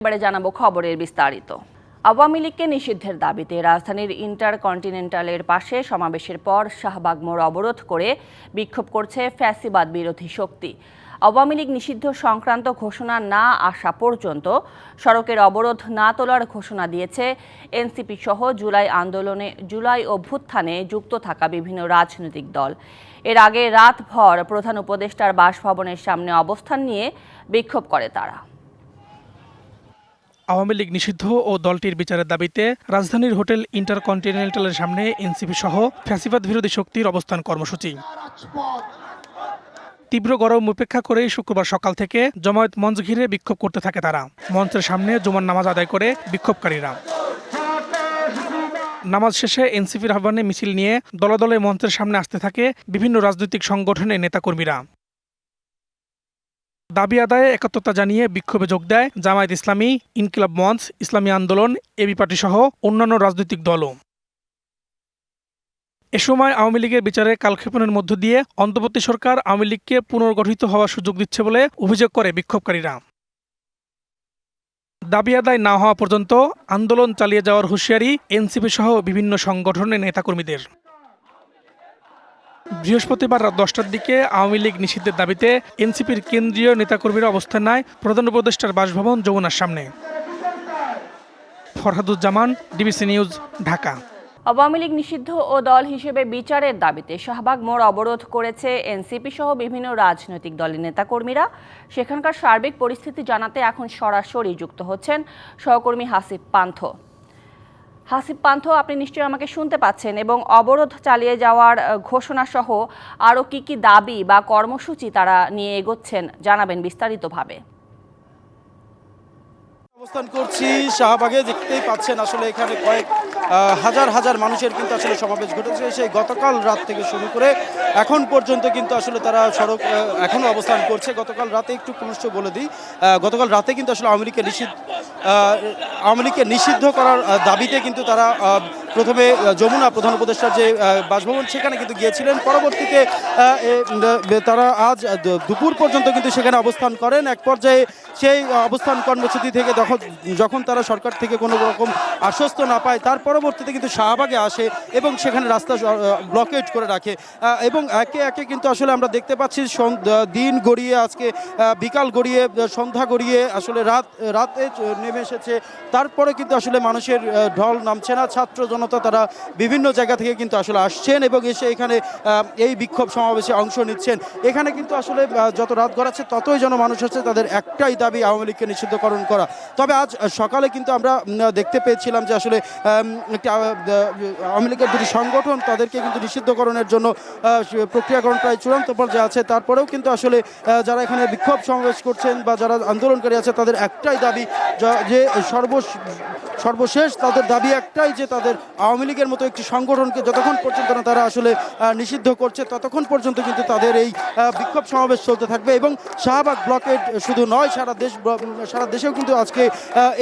এবারে জানাবো খবরের বিস্তারিত। আওয়ামী লীগকে নিষিদ্ধের দাবিতে রাজধানীর ইন্টারকন্টিনেন্টালের পাশে সমাবেশের পর শাহবাগ মোড় অবরোধ করে বিক্ষোভ করছে ফ্যাসিবাদ বিরোধী শক্তি। আওয়ামী লীগ নিষিদ্ধ সংক্রান্ত ঘোষণা না আসা পর্যন্ত সড়কের অবরোধ না তোলার ঘোষণা দিয়েছে এনসিপি সহ জুলাই অভ্যুত্থানে যুক্ত থাকা বিভিন্ন রাজনৈতিক দল। এর আগে রাতভর প্রধান উপদেষ্টার বাসভবনের সামনে অবস্থান নিয়ে বিক্ষোভ করে তারা। আওয়ামী লীগ নিষিদ্ধ ও দলটির বিচারের দাবিতে রাজধানীর হোটেল ইন্টারকন্টিনেন্টালের সামনে এনসিপি সহ ফ্যাসিবাদ বিরোধী শক্তির অবস্থান কর্মসূচি। তীব্র গরম উপেক্ষা করে শুক্রবার সকাল থেকে জমায়েত মঞ্চ ঘিরে বিক্ষোভ করতে থাকে তারা। মঞ্চের সামনে জুমার নামাজ আদায় করে বিক্ষোভকারীরা। নামাজ শেষে এনসিপির আহ্বানে মিছিল নিয়ে দলে দলে মঞ্চের সামনে আসতে থাকে বিভিন্ন রাজনৈতিক সংগঠনের নেতাকর্মীরা। দাবি আদায়ে একাত্মতা জানিয়ে বিক্ষোভে যোগ দেয় জামায়াত ইসলামী, ইনকিলাব মঞ্চ, ইসলামী আন্দোলন, এবি পার্টি সহ অন্যান্য রাজনৈতিক দলও। এ সময় আওয়ামী লীগের বিচারে কালক্ষেপণের মধ্য দিয়ে অন্তর্বর্তী সরকার আওয়ামী লীগকে পুনর্গঠিত হওয়ার সুযোগ দিচ্ছে বলে অভিযোগ করে বিক্ষোভকারীরা। দাবি আদায় না হওয়া পর্যন্ত আন্দোলন চালিয়ে যাওয়ার হুঁশিয়ারি এনসিপি সহ বিভিন্ন সংগঠনের নেতাকর্মীদের। বৃহস্পতিবার রাত 10টার দিকে আওয়ামী লীগ নিষিদ্ধের দাবিতে এনসিপির কেন্দ্রীয় নেতাকর্মীরা অবস্থান নেয় প্রধান উপদেষ্টার বাসভবন যমুনার সামনে। Farhaduzzaman, DBC news, Dhaka. আওয়ামী লীগ নিষিদ্ধ ও দল হিসেবে বিচারের দাবিতে শাহবাগ মোড় অবরোধ করেছে এনসিপি সহ বিভিন্ন রাজনৈতিক দলের নেতাকর্মীরা। সেখানকার সার্বিক পরিস্থিতি জানাতে এখন সরাসরি যুক্ত হচ্ছেন সহকর্মী হাসিব পান্থ। আপনি নিশ্চয়ই আমাকে শুনতে পাচ্ছেন এবং অবরোধ চালিয়ে যাওয়ার ঘোষণা সহ আরও কি দাবি বা কর্মসূচি তারা নিয়ে এগোচ্ছেন জানাবেন বিস্তারিতভাবে। অবস্থান করছি শাহবাগে। দেখতেই পাচ্ছেন আসলে এখানে কয়েক হাজার মানুষের কিন্তু আসলে সমাবেশ ঘটেছে। সেই গতকাল রাত থেকে শুরু করে এখন পর্যন্ত কিন্তু আসলে তারা সড়ক এখনো অবস্থান করছে। গতকাল রাতে একটু পুনশ্চ বলে দিই, গতকাল রাতে কিন্তু আসলে আওয়ামী লীগকে নিষিদ্ধ করার দাবিতে কিন্তু তারা প্রথমে যমুনা প্রধান উপদেষ্টার যে বাসভবন সেখানে কিন্তু গিয়েছিলেন। পরবর্তীতে তারা আজ দুপুর পর্যন্ত কিন্তু সেখানে অবস্থান করেন। এক পর্যায়ে সেই অবস্থান কর্মসূচি থেকে যখন তারা সরকার থেকে কোনো রকম আশ্বস্ত না পায়, তার পরবর্তীতে কিন্তু শাহবাগে আসে এবং সেখানে রাস্তা ব্লকেট করে রাখে এবং একে একে কিন্তু আসলে আমরা দেখতে পাচ্ছি দিন গড়িয়ে আজকে বিকাল গড়িয়ে সন্ধ্যা গড়িয়ে আসলে রাতে নেমে এসেছে। তারপরে কিন্তু আসলে মানুষের ঢল নামছে না। ছাত্র জনতা তারা বিভিন্ন জায়গা থেকে কিন্তু আসলে আসছেন এবং এসে এখানে এই বিক্ষোভ সমাবেশে অংশ নিচ্ছেন। এখানে কিন্তু আসলে যত রাত গড়াচ্ছে ততই যেন মানুষ হচ্ছে তাদের একটাই দাবি, আওয়ামী লীগকে নিষিদ্ধকরণ করা। তবে আজ সকালে কিন্তু আমরা দেখতে পেয়েছিলাম যে আসলে একটি আওয়ামী লীগের দুটি সংগঠন তাদেরকে কিন্তু নিষিদ্ধকরণের জন্য প্রক্রিয়াকরণ প্রায় চূড়ান্ত পর্যায়ে আছে। তারপরেও কিন্তু আসলে যারা এখানে বিক্ষোভ সমাবেশ করছেন বা যারা আন্দোলনকারী আছে তাদের একটাই দাবি, যে সর্বশেষ তাদের দাবি একটাই, যে তাদের আওয়ামী লীগের মতো একটি সংগঠনকে যতক্ষণ পর্যন্ত না তারা আসলে নিষিদ্ধ করছে ততক্ষণ পর্যন্ত কিন্তু তাদের এই বিক্ষোভ সমাবেশ চলতে থাকবে। এবং শাহবাগ ব্লকেড শুধু নয়, সারা দেশেও কিন্তু আজকে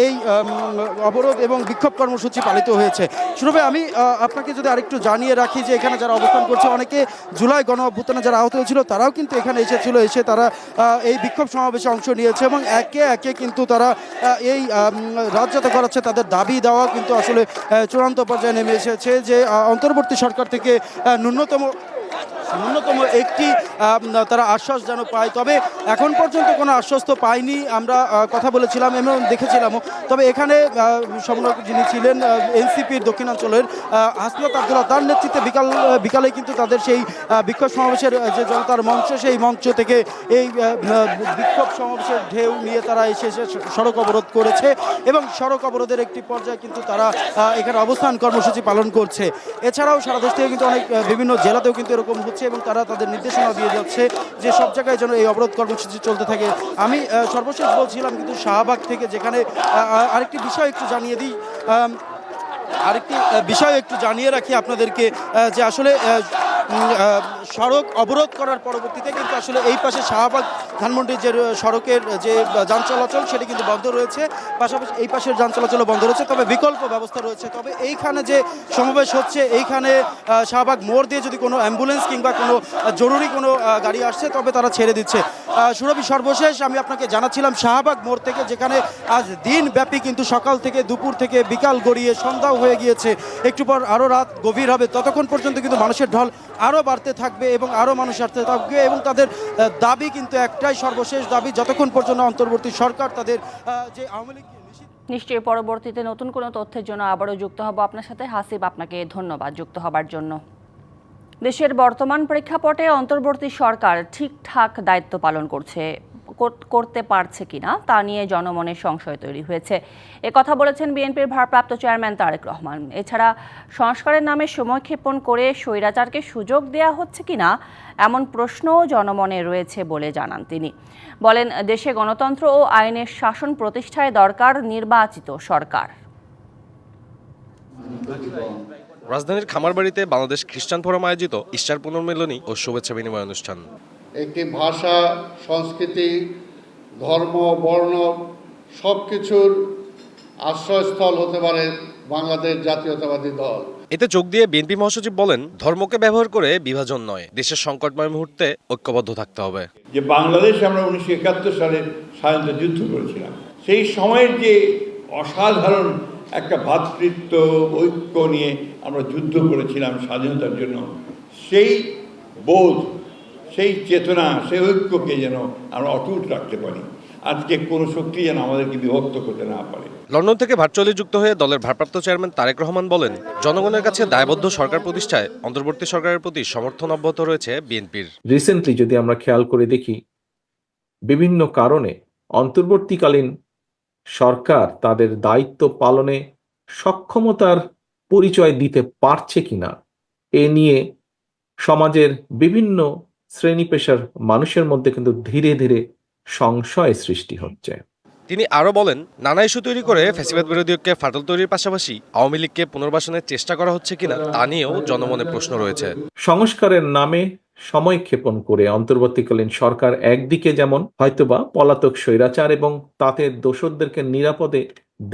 এই অবরোধ এবং বিক্ষোভ কর্মসূচি পালিত হয়েছে। শুরুতে আমি আপনাকে যদি আরেকটু জানিয়ে রাখি যে এখানে যারা অবস্থান করছে অনেকে জুলাই গণ অভ্যুত্থানে যারা আহত হয়েছিল তারাও কিন্তু এখানে এসে তারা এই বিক্ষোভ সমাবেশে অংশ নিয়েছে এবং একে একে কিন্তু তারা এই রাজ্যত করাচ্ছে। তাদের দাবি দেওয়া কিন্তু আসলে চূড়ান্ত পর্যায়ে নেমে এসেছে, যে অন্তর্বর্তী সরকার থেকে ন্যূনতম একটি তারা আশ্বাস যেন পায়। তবে এখন পর্যন্ত কোনো আশ্বাস তো পায়নি। আমরা কথা বলেছিলাম এবং দেখেছিলামও। তবে এখানে যিনি ছিলেন এনসিপির দক্ষিণাঞ্চলের হাসনাত আবদুল্লাহ, তার নেতৃত্বে বিকালে কিন্তু তাদের সেই বিক্ষোভ সমাবেশের যে জনতার মঞ্চ, সেই মঞ্চ থেকে এই বিক্ষোভ সমাবেশের ঢেউ নিয়ে তারা এসে সড়ক অবরোধ করেছে এবং সড়ক অবরোধের একটি পর্যায়ে কিন্তু তারা এখানে অবস্থান কর্মসূচি পালন করছে। এছাড়াও সারা দেশ থেকে কিন্তু অনেক বিভিন্ন জেলাতেও কিন্তু এরকম হচ্ছে এবং তারা তাদের নির্দেশনা দিয়ে যাচ্ছে যে সব জায়গায় যেন এই অবরোধ কর্মসূচি চলতে থাকে। আমি সর্বশেষ বলছিলাম কিন্তু শাহবাগ থেকে, যেখানে আরেকটি বিষয় একটু জানিয়ে রাখি আপনাদেরকে, যে আসলে সড়ক অবরোধ করার পরবর্তীতে কিন্তু আসলে এই পাশে শাহবাগ ধানমন্ডির যে সড়কের যে যান চলাচল সেটি কিন্তু বন্ধ রয়েছে, পাশাপাশি এই পাশের যান চলাচল বন্ধ রয়েছে, তবে বিকল্প ব্যবস্থা রয়েছে। তবে এইখানে যে সমাবেশ হচ্ছে, এইখানে শাহবাগ মোড় দিয়ে যদি কোনো অ্যাম্বুলেন্স কিংবা কোনো জরুরি কোনো গাড়ি আসছে তবে তারা ছেড়ে দিচ্ছে। সুরভি, সর্বশেষ আমি আপনাকে জানাচ্ছিলাম শাহবাগ মোড় থেকে, যেখানে আজ দিনব্যাপী কিন্তু সকাল থেকে দুপুর থেকে বিকাল গড়িয়ে সন্ধ্যাও হয়ে গিয়েছে, একটু পর আরও রাত গভীর হবে, ততক্ষণ পর্যন্ত কিন্তু মানুষের ঢল আরও বাড়তে থাকবে এবং আরও মানুষ আসতে থাকবে এবং তাদের দাবি কিন্তু একটাই, সর্বশেষ দাবি, যতক্ষণ পর্যন্ত অন্তর্বর্তী সরকার তাদের যে আওয়ামী লীগ নিশ্চয়ই পরবর্তীতে নতুন কোনো তথ্যের জন্য আবারও যুক্ত হব আপনার সাথে। হাসিব, আপনাকে ধন্যবাদ যুক্ত হবার জন্য। দেশের বর্তমান প্রেক্ষাপটে অন্তর্বর্তী সরকার ঠিকঠাক দায়িত্ব পালন করতে পারছে কিনা তা নিয়ে জনমনে সংশয় তৈরি হয়েছে। কথা বলেছেন বিএনপির ভারপ্রাপ্ত চেয়ারম্যান তারেক রহমান। এছাড়া সংস্কারের নামে সময়ক্ষেপণ করে স্বৈরাচারকে সুযোগ দেয়া হচ্ছে কিনা এমন প্রশ্নও জনমনে রয়েছে বলে জানান তিনি। বলেন, দেশে গণতন্ত্র ও আইনের শাসন প্রতিষ্ঠায় দরকার নির্বাচিত সরকার। রাজধানীর খামারবাড়িতে বাংলাদেশ খ্রিস্টান ফোরাম আয়োজিত ইস্টার পুনর্মিলনী ও শুভেচ্ছা বিনিময় অনুষ্ঠান। একটি ভাষা, সংস্কৃতি, ধর্ম, বর্ণ সব কিছুর আশ্রয়স্থল হতে পারে বাংলাদেশ জাতীয়তাবাদী দল। এতে যোগ দিয়ে বিএনপি মহাসচিব বলেন, ধর্মকে ব্যবহার করে বিভাজন নয়, দেশের সংকটময় মুহূর্তে ঐক্যবদ্ধ থাকতে হবে। যে বাংলাদেশে আমরা 1971 সালে স্বাধীনতা যুদ্ধ করেছিলাম, সেই সময়ের যে অসাধারণ একটা ভ্রাতৃত্ব ঐক্য নিয়ে আমরা যুদ্ধ করেছিলাম স্বাধীনতার জন্য, সেই বোধ, সেই চেতনা, সেই ঐক্যকে যেন আমরা অটুট রাখতে পারি। আজকে কোনো শক্তি যেন আমাদেরকে বিভক্ত করতে না পারে। লন্ডন থেকে ভার্চুয়ালি যুক্ত হয়ে দলের ভারপ্রাপ্ত চেয়ারম্যান তারেক রহমান বলেন, জনগণের কাছে দায়বদ্ধ সরকার প্রতিষ্ঠায় অন্তর্বর্তী সরকারের প্রতি সমর্থন অব্যাহত রয়েছে বিএনপির। রিসেন্টলি যদি আমরা খেয়াল করে দেখি, বিভিন্ন কারণে অন্তর্বর্তীকালীন সরকার তাদের দায়িত্ব পালনে সক্ষমতার পরিচয় দিতে পারছে কিনা এ নিয়ে সমাজের বিভিন্ন শ্রেণী পেশার মানুষের মধ্যে কিন্তু ধীরে ধীরে সংশয় সৃষ্টি হচ্ছে। তিনি আরও বলেন, নানা ইস্যু তৈরি করে ফ্যাসিবাদ বিরোধী ঐক্যে ফাটল তৈরির পাশাপাশি আওয়ামী লীগকে পুনর্বাসনের চেষ্টা করা হচ্ছে কিনা তা নিয়েও জনমনে প্রশ্ন রয়েছে। সংস্কারের নামে সময় ক্ষেপণ করে অন্তর্বর্তীকালীন সরকার একদিকে যেমন হয়তোবা পলাতক স্বৈরাচার এবং তাতে দোষরদেরকে নিরাপদে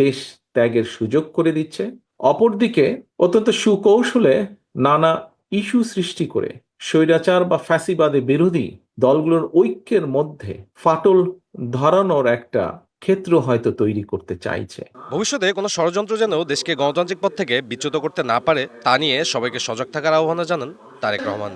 দেশ ত্যাগের সুযোগ করে দিচ্ছে, অপরদিকে অত্যন্ত সুকৌশলে নানা ইস্যু সৃষ্টি করে স্বৈরাচার বা ফ্যাসিবাদে বিরোধী দলগুলোর ঐক্যের মধ্যে ফাটল ধরানোর একটা ক্ষেত্র হয়তো তৈরি করতে চাইছে। ভবিষ্যতে কোনো ষড়যন্ত্র যেন দেশকে গণতান্ত্রিক পথ থেকে বিচ্যুত করতে না পারে তা নিয়ে সবাইকে সজাগ থাকার আহ্বান জানান তারেক রহমান।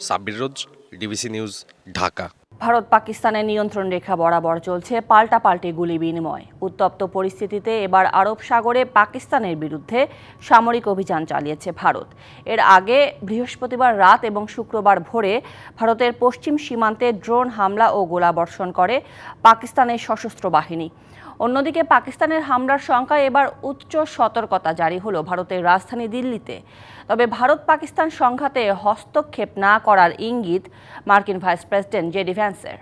সাব্বির রোজ, ডিবিসি নিউজ, ঢাকা। ভারত পাকিস্তানের নিয়ন্ত্রণ রেখা বরাবর চলছে পাল্টাপাল্টি গুলি বিনিময়। উত্তপ্ত পরিস্থিতিতে এবার আরব সাগরে পাকিস্তানের বিরুদ্ধে সামরিক অভিযান চালিয়েছে ভারত। এর আগে বৃহস্পতিবার রাত এবং শুক্রবার ভোরে ভারতের পশ্চিম সীমান্তে ড্রোন হামলা ও গোলাবর্ষণ করে পাকিস্তানের সশস্ত্র বাহিনী। অন্যদিকে পাকিস্তানের হামলার সংখ্যায় এবার উচ্চ সতর্কতা জারি হলো ভারতের রাজধানী দিল্লিতে। তবে ভারত পাকিস্তান সংঘাতে হস্তক্ষেপ না করার ইঙ্গিত মার্কিন ভাইস প্রেসিডেন্ট জেডি ভ্যান্সের।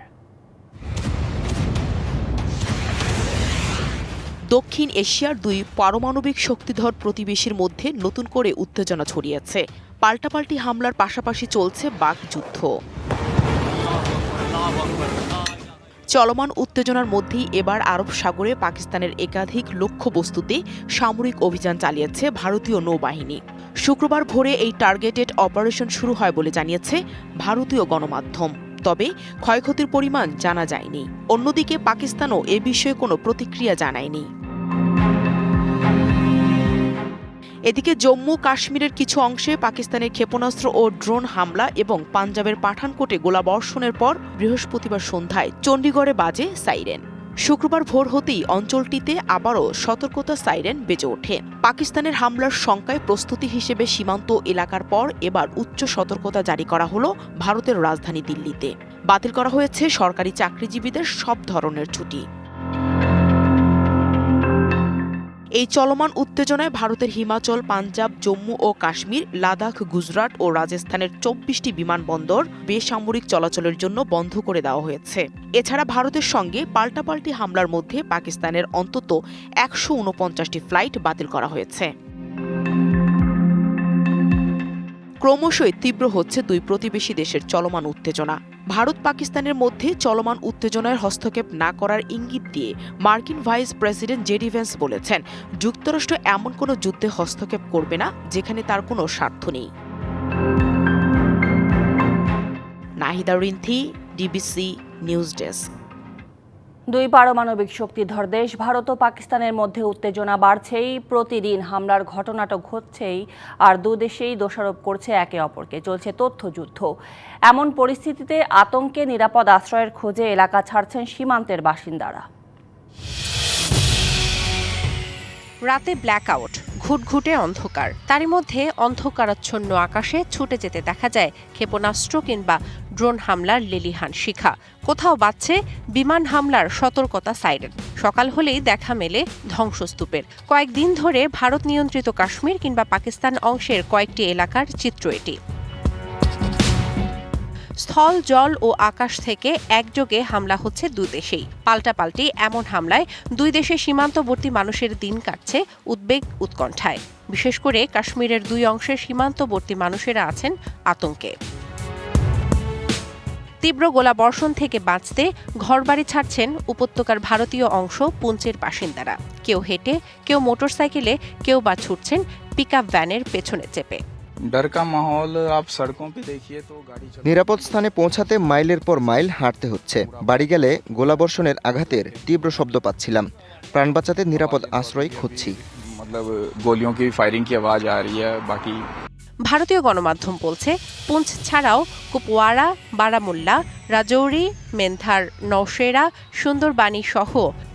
দক্ষিণ এশিয়ার দুই পারমাণবিক শক্তিধর প্রতিবেশীর মধ্যে নতুন করে উত্তেজনা ছড়িয়েছে। পাল্টাপাল্টি হামলার পাশাপাশি চলছে বাকযুদ্ধ। চলমান উত্তেজনার মধ্যেই এবার আরব সাগরে পাকিস্তানের একাধিক লক্ষ্যবস্তুতে সামরিক অভিযান চালিয়েছে ভারতীয় নৌবাহিনী। শুক্রবার ভোরে এই টার্গেটেড অপারেশন শুরু হয় বলে জানিয়েছে ভারতীয় গণমাধ্যম। তবে ক্ষয়ক্ষতির পরিমাণ জানা যায়নি। অন্যদিকে পাকিস্তানও এ বিষয়ে কোনো প্রতিক্রিয়া জানায়নি। এদিকে জম্মু কাশ্মীরের কিছু অংশে পাকিস্তানের ক্ষেপণাস্ত্র ও ড্রোন হামলা এবং পাঞ্জাবের পাঠানকোটে গোলাবর্ষণের পর বৃহস্পতিবার সন্ধ্যায় চণ্ডীগড়ে বাজে সাইরেন। শুক্রবার ভোর হতেই অঞ্চলটিতে আবারও সতর্কতা সাইরেন বেজে ওঠে। পাকিস্তানের হামলার শঙ্কায় প্রস্তুতি হিসেবে সীমান্ত এলাকার পর এবার উচ্চ সতর্কতা জারি করা হলো ভারতের রাজধানী দিল্লিতে। বাতিল করা হয়েছে সরকারি চাকরিজীবীদের সব ধরনের ছুটি। এই চলমান উত্তেজনায় ভারতের হিমাচল, পাঞ্জাব, জম্মু ও কাশ্মীর, লাদাখ, গুজরাট ও রাজস্থানের 24টি বিমানবন্দর বেসামরিক চলাচলের জন্য বন্ধ করে দেওয়া হয়েছে। এছাড়া ভারতের সঙ্গে পাল্টাপাল্টি হামলার মধ্যে পাকিস্তানের অন্তত 149টি ফ্লাইট বাতিল করা হয়েছে। ক্রমশই তীব্র হচ্ছে দুই প্রতিবেশী দেশের চলমান উত্তেজনা। ভারত পাকিস্তানের মধ্যে চলমান উত্তেজনার হস্তক্ষেপ না করার ইঙ্গিত দিয়ে মার্কিন ভাইস প্রেসিডেন্ট জেডি ভ্যান্স বলেছেন, যুক্তরাষ্ট্র এমন কোনো যুদ্ধে হস্তক্ষেপ করবে না যেখানে তার কোনো স্বার্থ নেই। Nahida Rinthi, DBC news desk. দুই পারমাণবিক শক্তিধর দেশ ভারত ও পাকিস্তানের মধ্যে উত্তেজনা বাড়ছেই, প্রতিদিন হামলার ঘটনাটা ঘটছেই, আর দুদেশেই দোষারোপ করছে একে অপরকে। চলছে তথ্যযুদ্ধ। এমন পরিস্থিতিতে আতঙ্কে নিরাপদ আশ্রয়ের খোঁজে এলাকা ছাড়ছেন সীমান্তের বাসিন্দারা। রাতে ব্ল্যাকআউট, ঘুটঘুটে অন্ধকার, তারই মধ্যে অন্ধকারাচ্ছন্ন আকাশে ছুটে যেতে দেখা যায় ক্ষেপণাস্ত্র কিংবা ড্রোন হামলার লেলিহান শিখা। কোথাও বাজছে বিমান হামলার সতর্কতা সাইরেন। সকাল হলেই দেখা মেলে ধ্বংসস্তূপের। কয়েকদিন ধরে ভারত নিয়ন্ত্রিত কাশ্মীর কিংবা পাকিস্তান অংশের কয়েকটি এলাকার চিত্র এটি। স্থল, জল ও আকাশ থেকে একযোগে হামলা হচ্ছে দুদেশেই। পাল্টাপাল্টি এমন হামলায় দুই দেশের সীমান্তবর্তী মানুষের দিন কাটছে উদ্বেগ উৎকণ্ঠায়। বিশেষ করে কাশ্মীরের দুই অংশের সীমান্তবর্তী মানুষেরা আছেন আতঙ্কে। তীব্র গোলাবর্ষণ থেকে বাঁচতে ঘরবাড়ি ছাড়ছেন উপত্যকার ভারতীয় অংশ পুঞ্চের বাসিন্দারা। কেউ হেঁটে, কেউ মোটরসাইকেলে, কেউ বা ছুটছেন পিকআপ ভ্যানের পেছনে চেপে। নিরাপদ স্থানে পৌঁছাতে মাইলের পর মাইল হাঁটতে হচ্ছে। বাড়ি গেলে গোলাবর্ষণের আঘাতের তীব্র শব্দ পাচ্ছিলাম। প্রাণ বাঁচাতে নিরাপদ আশ্রয় খুঁজছি। ভারতীয় গণমাধ্যম বলছে, পুঞ্চ ছাড়াও কুপওয়ারা, বারামুল্লা, রাজৌরি, মেন্থার, নওশেরা, সুন্দরবানি সহ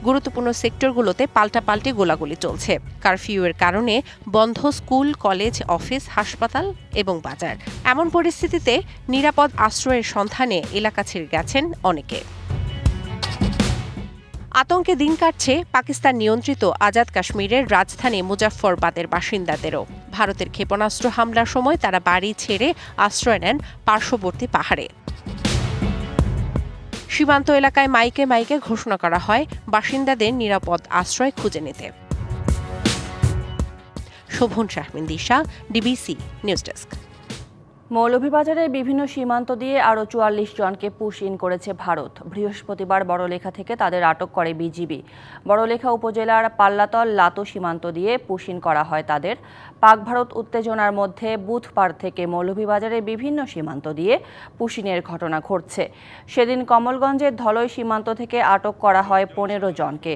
গুরুত্বপূর্ণ সেক্টরগুলোতে পাল্টাপাল্টি গোলাগুলি চলছে। কারফিউয়ের কারণে বন্ধ স্কুল, কলেজ, অফিস, হাসপাতাল এবং বাজার। এমন পরিস্থিতিতে নিরাপদ আশ্রয়ের সন্ধানে এলাকা ছেড়ে গেছেন অনেকে। আতঙ্কে দিন কাটছে পাকিস্তান নিয়ন্ত্রিত আজাদ কাশ্মীরের রাজধানী মুজাফফরবাদের বাসিন্দাদেরও। ভারতের ক্ষেপণাস্ত্র হামলার সময় তারা বাড়ি ছেড়ে আশ্রয় নেন পার্শ্ববর্তী পাহাড়ে। সীমান্ত এলাকায় মাইকে মাইকে ঘোষণা করা হয় বাসিন্দাদের নিরাপদ আশ্রয় খুঁজে নিতে। শোভন শাহমিন দিশা, ডিবিসি নিউজ ডেস্ক। মৌলভীবাজারের বিভিন্ন সীমান্ত দিয়ে আরও ৪৪ জনকে পুশ ইন করেছে ভারত। বৃহস্পতিবার বড়লেখা থেকে তাদের আটক করে বিজিবি। বড়লেখা উপজেলার পাল্লাতল লাতো সীমান্ত দিয়ে পুশ ইন করা হয় তাদের। পাক ভারত উত্তেজনার মধ্যে বুধবার থেকে মৌলভীবাজারের বিভিন্ন সীমান্ত দিয়ে পুশ ইনের ঘটনা ঘটছে। সেদিন কমলগঞ্জের ধলই সীমান্ত থেকে আটক করা হয় ১৫ জনকে।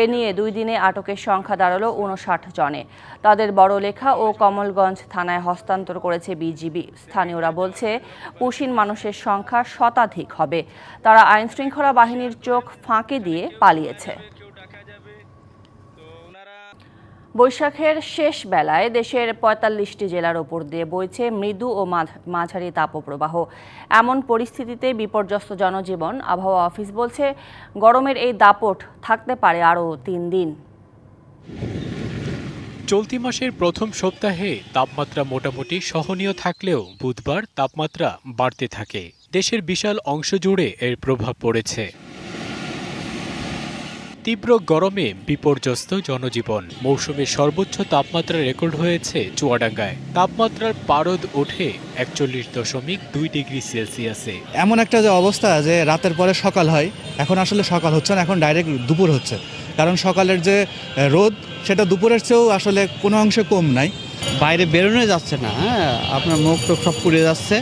এ নিয়ে ২ দিনে আটকের সংখ্যা দাঁড়ালো ৫৯ জনে। তাদের বড়লেখা ও কমলগঞ্জ থানায় হস্তান্তর করেছে বিজিবি। স্থানীয়রা বলছে, পুশিন মানুষের সংখ্যা শতাধিক হবে। তারা আইনশৃঙ্খলা বাহিনীর চোখ ফাঁকি দিয়ে পালিয়েছে। বৈশাখের শেষ বেলায় দেশের ৪৫টি জেলার ওপর দিয়ে বইছে মৃদু ও মাঝারি তাপপ্রবাহ। এমন পরিস্থিতিতে বিপর্যস্ত জনজীবন। আবহাওয়া অফিস বলছে, গরমের এই দাপট থাকতে পারে আরও ৩ দিন। চলতি মাসের প্রথম সপ্তাহে তাপমাত্রা মোটামুটি সহনীয় থাকলেও বুধবার তাপমাত্রা বাড়তে থাকে। দেশের বিশাল অংশ জুড়ে এর প্রভাব পড়েছে। তীব্র গরমে বিপর্যস্ত জনজীবন। মৌসুমের সর্বোচ্চ তাপমাত্রা রেকর্ড হয়েছে চুয়াডাঙ্গায়। তাপমাত্রার পারদ ওঠে ৪১.২ ডিগ্রি সেলসিয়াসে। এমন একটা যে অবস্থা যে রাতের পরে সকাল হয়, এখন আসলে সকাল হচ্ছে না, এখন ডাইরেক্ট দুপুর হচ্ছে। কারণ সকালের যে রোদ সেটা দুপুরের চেয়েও আসলে কোনো অংশে কম নাই। বাইরে বেরোনো যাচ্ছে না, আপনার মুখ টুক সব পুড়ে যাচ্ছে।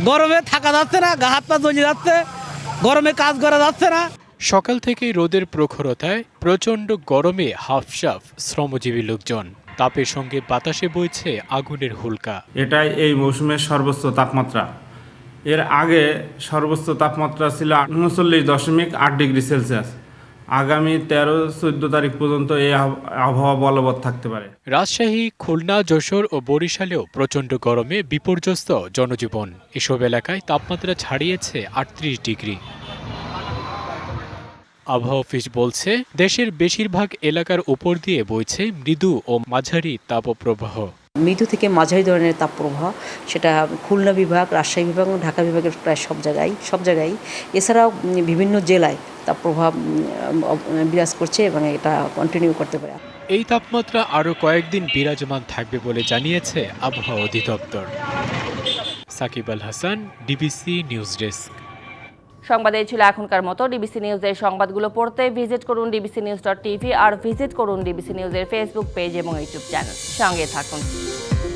গরমে থাকা যাচ্ছে না, গা হাত পা জ্বলে যাচ্ছে, গরমে কাজ করা যাচ্ছে না। সকাল থেকেই রোদের প্রখরতায় প্রচণ্ড গরমে হাফসাফ শ্রমজীবী লোকজন। তাপের সঙ্গে বাতাসে বইছে আগুনের হুলকা। এটাই এই মৌসুমের সর্বোচ্চ তাপমাত্রা। এর আগে সর্বোচ্চ তাপমাত্রা ছিল ৩৯.৮ ডিগ্রি সেলসিয়াস। আগামী ১৩-১৪ তারিখ পর্যন্ত এই আবহাওয়া বলবৎ থাকতে পারে। রাজশাহী, খুলনা, যশোর ও বরিশালেও প্রচণ্ড গরমে বিপর্যস্ত জনজীবন। এসব এলাকায় তাপমাত্রা ছাড়িয়েছে ৩৮ ডিগ্রি। আবহাওয়া অফিস বলছে, দেশের বেশিরভাগ এলাকার উপর দিয়ে বইছে মৃদু ও মাঝারি তাপপ্রবাহ। মৃদু থেকে মাঝারি ধরনের তাপপ্রবাহ, সেটা খুলনা বিভাগ, রাজশাহী বিভাগ এবং ঢাকা বিভাগের প্রায় সব জায়গায়। এছাড়াও বিভিন্ন জেলায় তাপপ্রবাহ বিরাজ করছে এবং এটা কন্টিনিউ করতে পারে। এই তাপমাত্রা আরও কয়েকদিন বিরাজমান থাকবে বলে জানিয়েছে আবহাওয়া অধিদপ্তর। Shakib Al Hasan, DBC news desk. সংবাদ এই ছিল এখনকার মতো। ডিবিসি নিউজের সংবাদগুলো পড়তে ভিজিট করুন dbcnews.tv আর ভিজিট করুন ডিবিসি নিউজের ফেসবুক পেজ এবং ইউটিউব চ্যানেল। সঙ্গে থাকুন।